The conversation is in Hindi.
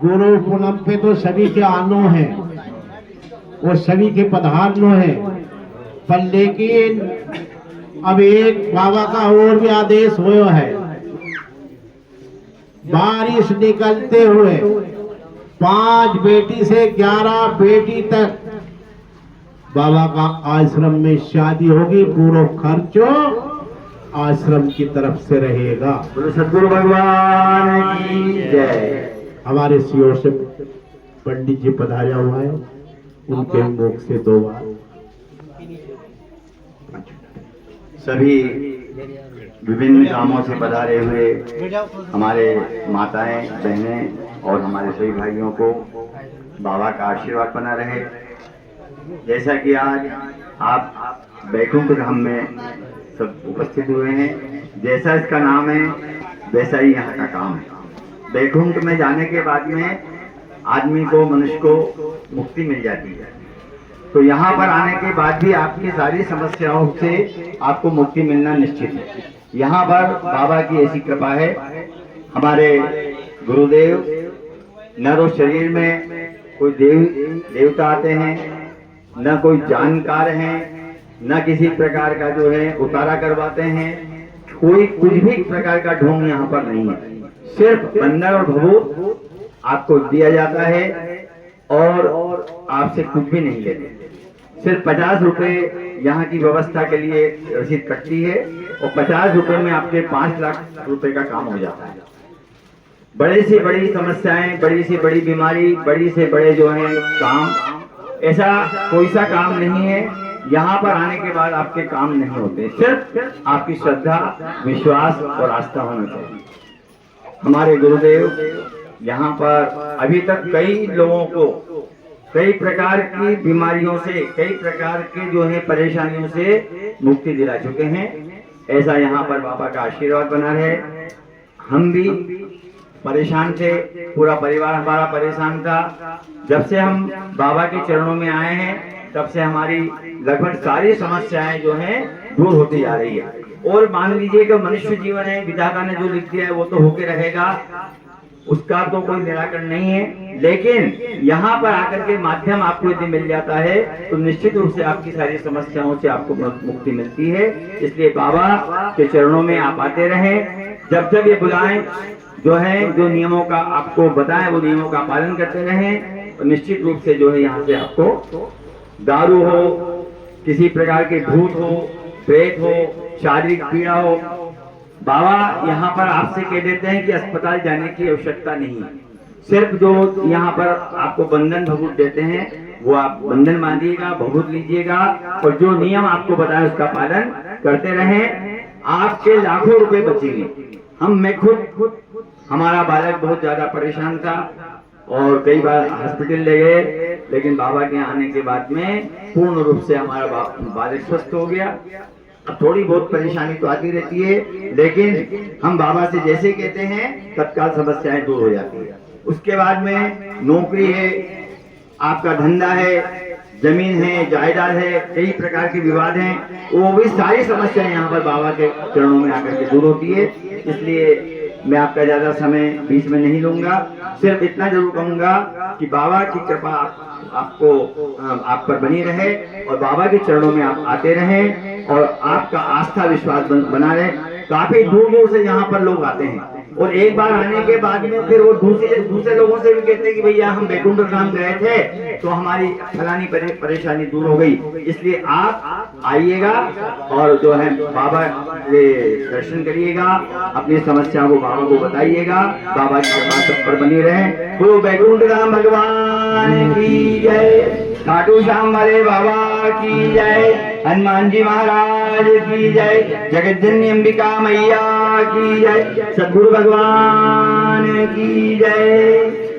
गुरु पूनम पे तो सभी के आनो हैं और सभी के पधारनो हैं, पर लेकिन अब एक बाबा का और भी आदेश हुआ है। बारिश निकलते हुए 5 बेटी से 11 बेटी तक बाबा का आश्रम में शादी होगी, पूरा खर्चो आश्रम की तरफ से रहेगा। सदगुरु भगवान की जय। हमारे सीओ से पंडित जी पधारा हुआ है, उनके मुख से 2 बार। सभी विभिन्न कामों से पधारे हुए हमारे माताएं, बहनें और हमारे सभी भाइयों को बाबा का आशीर्वाद बना रहे। जैसा कि आज आप बैकुंठ धाम में सब उपस्थित हुए हैं, जैसा इसका नाम है वैसा ही यहाँ का काम है। बैकुंठ में जाने के बाद में आदमी को, मनुष्य को मुक्ति मिल जाती है। तो यहाँ पर आने के बाद भी आपकी सारी समस्याओं से आपको मुक्ति मिलना निश्चित है। यहाँ पर बाबा की ऐसी कृपा है। हमारे गुरुदेव न तो शरीर में कोई देवता आते हैं, न कोई जानकार हैं, न किसी प्रकार का जो है उतारा करवाते हैं। कोई कुछ भी प्रकार का ढोंग यहाँ पर नहीं है। सिर्फ बंदर और भभूत आपको दिया जाता है और आपसे कुछ भी नहीं लेते। सिर्फ 50 रुपए यहाँ की व्यवस्था के लिए रसीद कटती है और 50 रुपए में आपके 5 लाख रुपए का काम हो जाता है। बड़ी से बड़ी समस्याएं, बड़ी से बड़ी बीमारी, बड़ी से बड़े जो है काम, ऐसा कोई सा काम नहीं है यहाँ पर आने के बाद आपके काम नहीं होते। सिर्फ आपकी श्रद्धा, विश्वास और आस्था होना चाहिए। हमारे गुरुदेव यहाँ पर अभी तक कई लोगों को कई प्रकार की बीमारियों से, कई प्रकार के जो है परेशानियों से मुक्ति दिला चुके हैं। ऐसा यहाँ पर बाबा का आशीर्वाद बना रहे। हम भी परेशान थे, पूरा परिवार हमारा परेशान था। जब से हम बाबा के चरणों में आए हैं तब से हमारी लगभग सारी समस्याएं जो हैं दूर होती जा रही है। और मान लीजिए कि मनुष्य जीवन है, विधाता ने जो लिख दिया है वो तो होके रहेगा, उसका तो कोई निराकरण नहीं है। लेकिन यहाँ पर आकर के माध्यम आपको यदि मिल जाता है तो निश्चित रूप से आपकी सारी समस्याओं से आपको मुक्ति मिलती है। इसलिए बाबा के चरणों में आप आते रहें। जब जब ये बुलाएं जो है, जो नियमों का आपको बताएं, वो नियमों का पालन करते रहें। तो निश्चित रूप से जो है यहाँ से आपको दारू हो, किसी प्रकार के भूत हो, प्रेत हो, शारीरिक पीड़ा हो, बाबा यहाँ पर आपसे कह देते हैं कि अस्पताल जाने की आवश्यकता नहीं है। सिर्फ जो यहाँ पर आपको बंधन भभूत देते हैं वो आप बंधन बांधिएगा, भभूत लीजिएगा और जो नियम आपको बताए उसका पालन करते रहें। आपके लाखों रुपए बचेंगे। मैं खुद हमारा बालक बहुत ज्यादा परेशान था और कई बार हॉस्पिटल ले गए, लेकिन बाबा के आने के बाद में पूर्ण रूप से हमारा बालक स्वस्थ हो गया। अब थोड़ी बहुत परेशानी तो आती रहती है, लेकिन हम बाबा से जैसे कहते हैं तत्काल समस्याएं दूर हो जाती है। उसके बाद में नौकरी है, आपका धंधा है, जमीन है, जायदाद है, कई प्रकार के विवाद हैं, वो भी सारी समस्याएं यहाँ पर बाबा के चरणों में आकर के दूर होती है। इसलिए मैं आपका ज्यादा समय बीच में नहीं लूंगा। सिर्फ इतना जरूर कहूंगा कि बाबा की कृपा आपको आप पर बनी रहे और बाबा के चरणों में आप आते रहें और आपका आस्था विश्वास बना रहे। काफी दूर दूर से यहाँ पर लोग आते हैं और एक बार आने के बाद में फिर वो दूसरे लोगों से भी कहते हैं कि भैया हम बैकुंठ धाम गए थे तो हमारी फलानी परेशानी दूर हो गई। इसलिए आप आइएगा और जो है बाबा के दर्शन करिएगा, अपनी समस्याओं को बाबा को बताइएगा। बाबा की कृपा सब पर बनी रहे। तो बैकुंठ धाम भगवान की जय, खाटू श्याम वाले बाबा की जय, हनुमान जी महाराज की जय, जगतजननी अंबिका मैया की जय, सद्गुरु भगवान की जय।